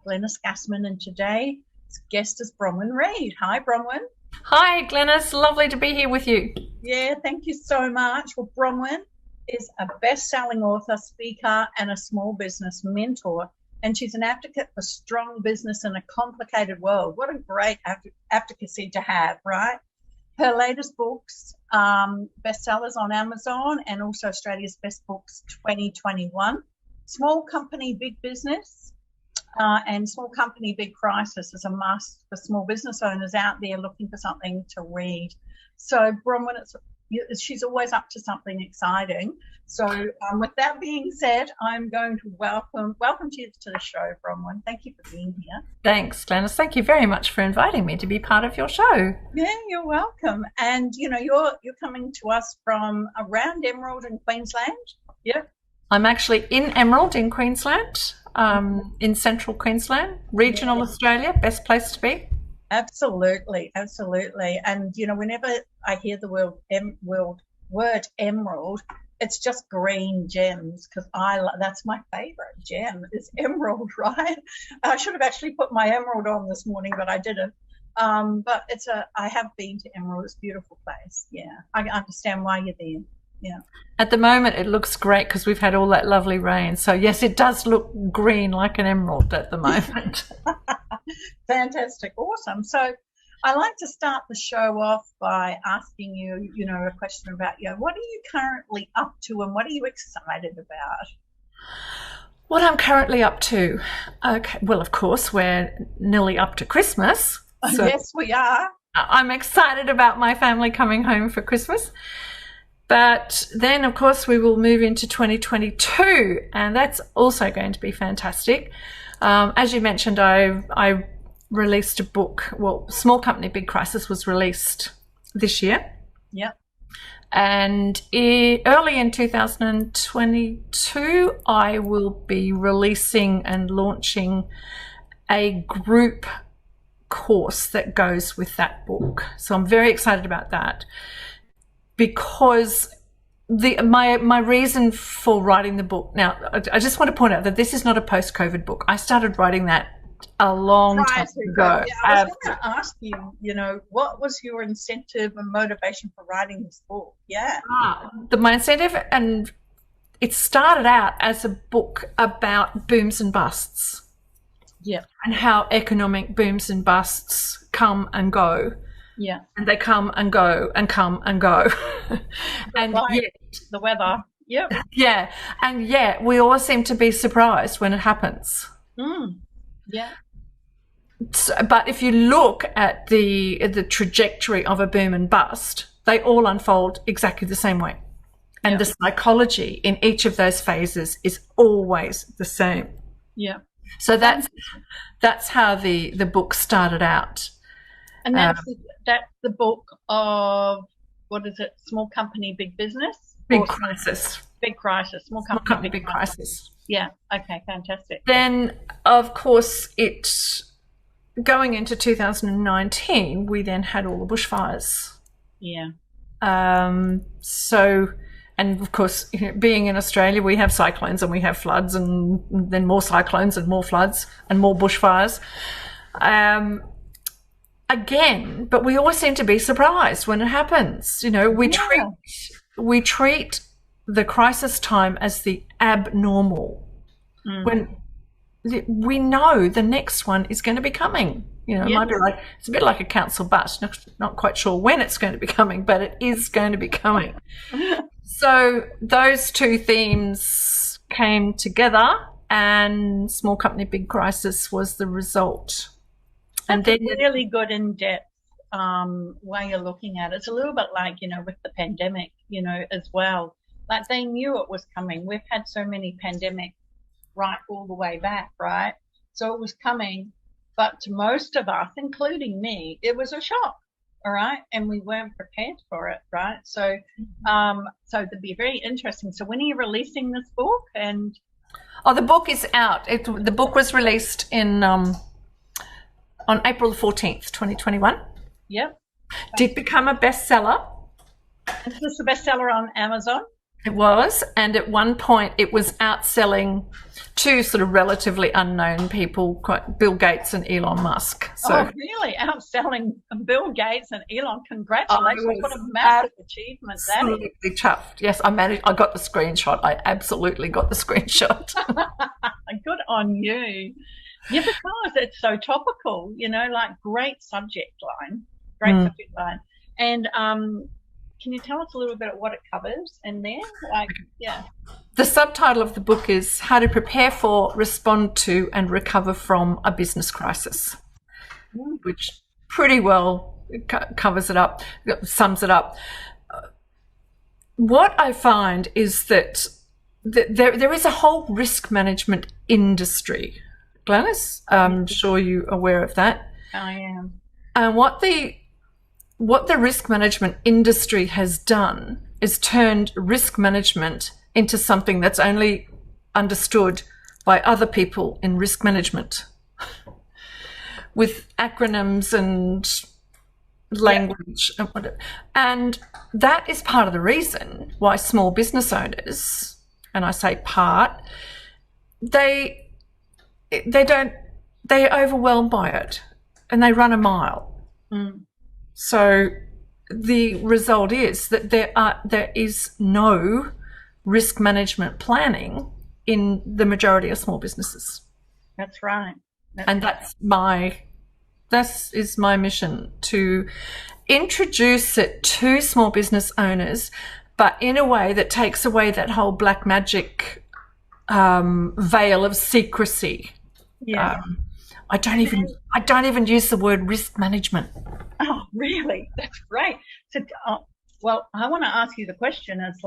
Glenis Gassmann, and today's guest is Bronwyn Reid. Hi, Bronwyn. Hi, Glenis. Lovely to be here with you. Yeah, thank you so much. Well, Bronwyn is a best-selling author, speaker, and a small business mentor, and she's an advocate for strong business in a complicated world. What a great advocacy to have, right? Her latest books, bestsellers on Amazon and also Australia's Best Books 2021, Small Company, Big Business, and Small Company, Big Crisis is a must for small business owners out there looking for something to read. So Bronwyn, she's always up to something exciting. So with that being said, I'm going to welcome you to the show, Bronwyn. Thank you for being here. Thanks, Glenis. Thank you very much for inviting me to be part of your show. Yeah, you're welcome. And you're coming to us from around Emerald in Queensland. Yeah. I'm actually in Emerald in Queensland, in central Queensland, regional Australia, best place to be. Absolutely. And whenever I hear the word emerald, it's just green gems, because that's my favorite gem is emerald, right? I should have actually put my emerald on this morning, but I didn't. But I have been to Emerald. It's a beautiful place. Yeah, I understand why you're there. Yeah. At the moment, it looks great because we've had all that lovely rain. So yes, it does look green like an emerald at the moment. Fantastic. Awesome. So I like to start the show off by asking you, a question about what are you currently up to and what are you excited about? What I'm currently up to? Okay, well, of course, we're nearly up to Christmas. So yes, we are. I'm excited about my family coming home for Christmas. But then, of course, we will move into 2022, and that's also going to be fantastic. As you mentioned, I released a book. Well, Small Company, Big Crisis was released this year. Yeah. And early in 2022, I will be releasing and launching a group course that goes with that book. So I'm very excited about that, because my reason for writing the book, now I just want to point out that this is not a post-COVID book. I started writing that a long time ago. Yeah, I was going to ask you, what was your incentive and motivation for writing this book? Yeah. My incentive, and it started out as a book about booms and busts. Yeah. And how economic booms and busts come and go. Yeah. And they come and go and come and go. And yet, the weather. Yep. Yeah. And yet we all seem to be surprised when it happens. Yeah. So, but if you look at the trajectory of a boom and bust, they all unfold exactly the same way. And the psychology in each of those phases is always the same. Yeah. So that's how the book started out. And that's the book of, what is it? Small Company, Big Business? Big Crisis. Big Crisis. Small Company, Big Crisis. Yeah. Okay. Fantastic. Then, of course, going into 2019, we then had all the bushfires. Yeah. And of course, being in Australia, we have cyclones and we have floods, and then more cyclones and more floods and more bushfires. Again, but we always seem to be surprised when it happens. We treat the crisis time as the abnormal, when we know the next one is going to be coming. It might be it's a bit like a council bus. Not quite sure when it's going to be coming, but it is going to be coming. So those two themes came together, and Small Company, Big Crisis was the result. And then really good in-depth way you're looking at it. It's a little bit like, with the pandemic, as well. Like they knew it was coming. We've had so many pandemics right all the way back, right? So it was coming. But to most of us, including me, it was a shock, all right? And we weren't prepared for it, right? So so it'd be very interesting. So when are you releasing this book? And the book is out. The book was released on April the 14th, 2021. Yep. Did become a bestseller. Is this a bestseller on Amazon? It was, and at one point it was outselling two sort of relatively unknown people, Bill Gates and Elon Musk. So, oh, really? Outselling Bill Gates and Elon. Congratulations. What a massive achievement that is. Absolutely chuffed. Yes, I got the screenshot. I absolutely got the screenshot. Good on you. Yeah, because it's so topical, like great subject line. And can you tell us a little bit of what it covers in there? The subtitle of the book is How to Prepare for, Respond to and Recover from a Business Crisis, which pretty well covers it up, sums it up. What I find is that there is a whole risk management industry. Glenis, I'm sure you're aware of that. I am. And what the risk management industry has done is turned risk management into something that's only understood by other people in risk management with acronyms and language and whatever. And that is part of the reason why small business owners, and I say part, they're overwhelmed by it and they run a mile. So the result is that there is no risk management planning in the majority of small businesses. That's right. That is my mission, to introduce it to small business owners, but in a way that takes away that whole black magic veil of secrecy. Yeah. I don't even use the word risk management. Oh, really? That's great. So, well, I want to ask you the question is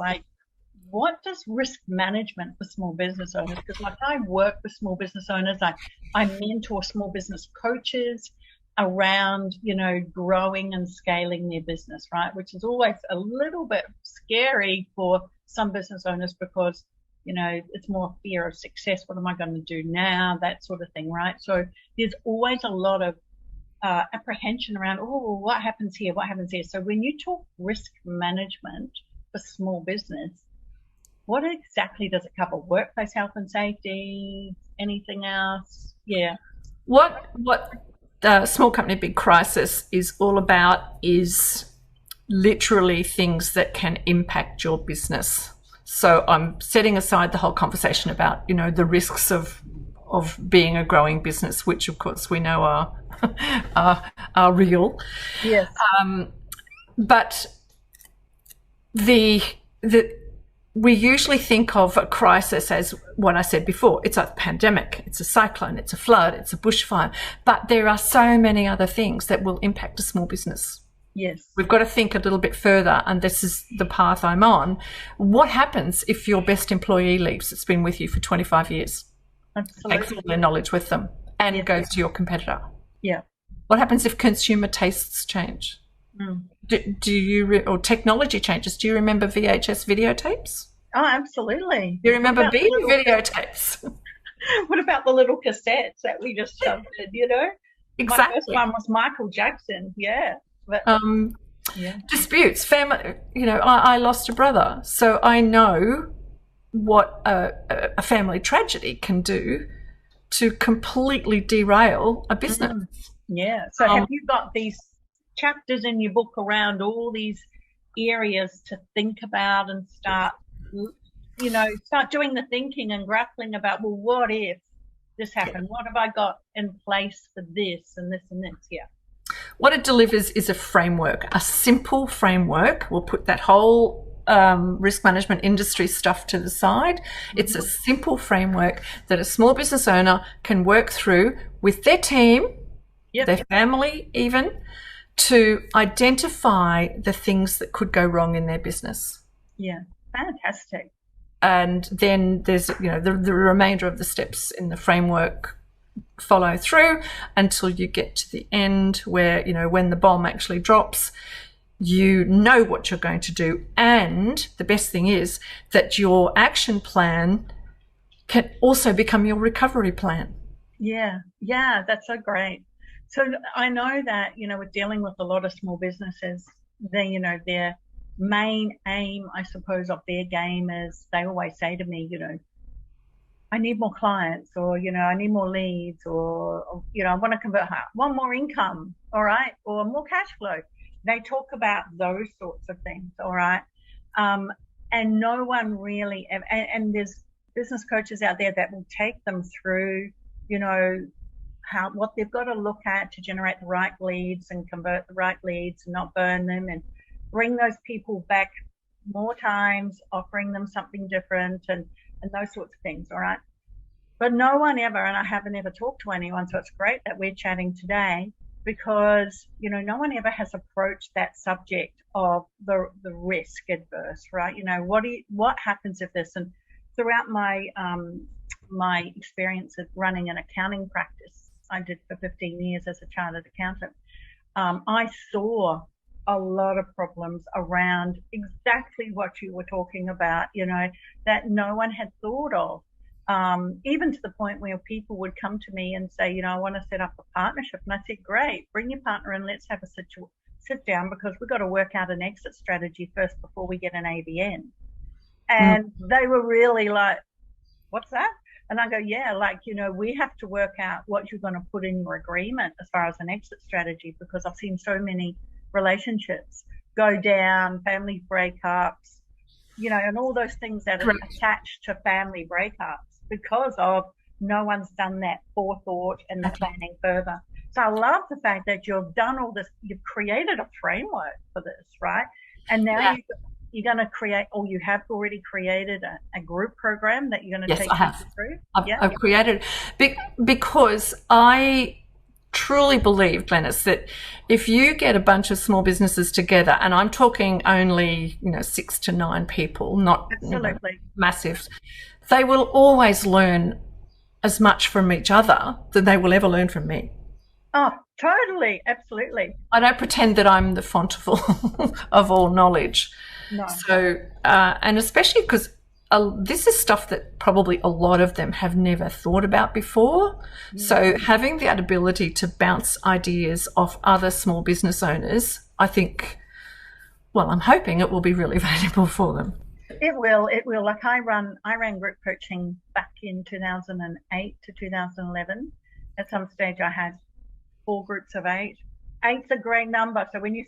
what does risk management for small business owners? Because I work with small business owners. I mentor small business coaches around, growing and scaling their business, right? Which is always a little bit scary for some business owners because, it's more fear of success. What am I going to do now? That sort of thing, right? So there's always a lot of apprehension around, what happens here? What happens here? So when you talk risk management for small business, what exactly does it cover? Workplace health and safety? Anything else? Yeah. What Small Company Big Crisis is all about is literally things that can impact your business. So I'm setting aside the whole conversation about, the risks of being a growing business, which of course we know are real. Yes. But we usually think of a crisis as what I said before. It's a pandemic, it's a cyclone, it's a flood, it's a bushfire. But there are so many other things that will impact a small business. Yes. We've got to think a little bit further, and this is the path I'm on. What happens if your best employee leaves that's been with you for 25 years? Absolutely. Takes all their knowledge with them and goes to your competitor? Yeah. What happens if consumer tastes change? Or technology changes? Do you remember VHS videotapes? Oh, absolutely. Do you remember beta videotapes? What about the little cassettes that we just shoved in, Exactly. My first one was Michael Jackson, yeah. But, disputes, family, I lost a brother, so I know what a family tragedy can do to completely derail a business. Yeah. So have you got these chapters in your book around all these areas to think about and start doing the thinking and grappling about, well, what if this happened? What have I got in place for this and this and this? Yeah. What it delivers is a framework, a simple framework. We'll put that whole risk management industry stuff to the side. It's a simple framework that a small business owner can work through with their team, their family even, to identify the things that could go wrong in their business. Yeah, fantastic. And then there's, the remainder of the steps in the framework follow through until you get to the end where, when the bomb actually drops, you know what you're going to do. And the best thing is that your action plan can also become your recovery plan. Yeah, that's so great. So I know that, we're dealing with a lot of small businesses. They're main aim, I suppose, of their game is they always say to me, I need more clients, or, I need more leads, or I want to convert, one more income, all right, or more cash flow. They talk about those sorts of things, all right. And no one really, and there's business coaches out there that will take them through, what they've got to look at to generate the right leads and convert the right leads and not burn them, and bring those people back more times, offering them something different, and those sorts of things, all right? But no one ever, and I haven't ever talked to anyone, so it's great that we're chatting today, because, no one ever has approached that subject of the risk adverse, right? What happens if this, and throughout my experience of running an accounting practice, I did for 15 years as a chartered accountant, I saw a lot of problems around exactly what you were talking about, that no one had thought of. Even to the point where people would come to me and say, I want to set up a partnership. And I said, great, bring your partner and let's have a sit down, because we've got to work out an exit strategy first before we get an ABN. And they were really like, what's that? And I go, yeah, we have to work out what you're going to put in your agreement as far as an exit strategy, because I've seen so many relationships go down, family breakups, and all those things that are attached to family breakups, because of no one's done that forethought and the planning further. So I love the fact that you've done all this, you've created a framework for this, right? And now you're going to create, or you have already created a group program that you're going to take people through. I've created, because I truly believe, Glenis, that if you get a bunch of small businesses together, and I'm talking only 6 to 9 people, not massive, they will always learn as much from each other than they will ever learn from me. Oh, totally, absolutely. I don't pretend that I'm the font of all knowledge. No. So, and especially because this is stuff that probably a lot of them have never thought about before. So having that ability to bounce ideas off other small business owners, I think, I'm hoping it will be really valuable for them. It will. Like I ran group coaching back in 2008 to 2011. At some stage I had 4 groups of 8. 8's a great number. So when you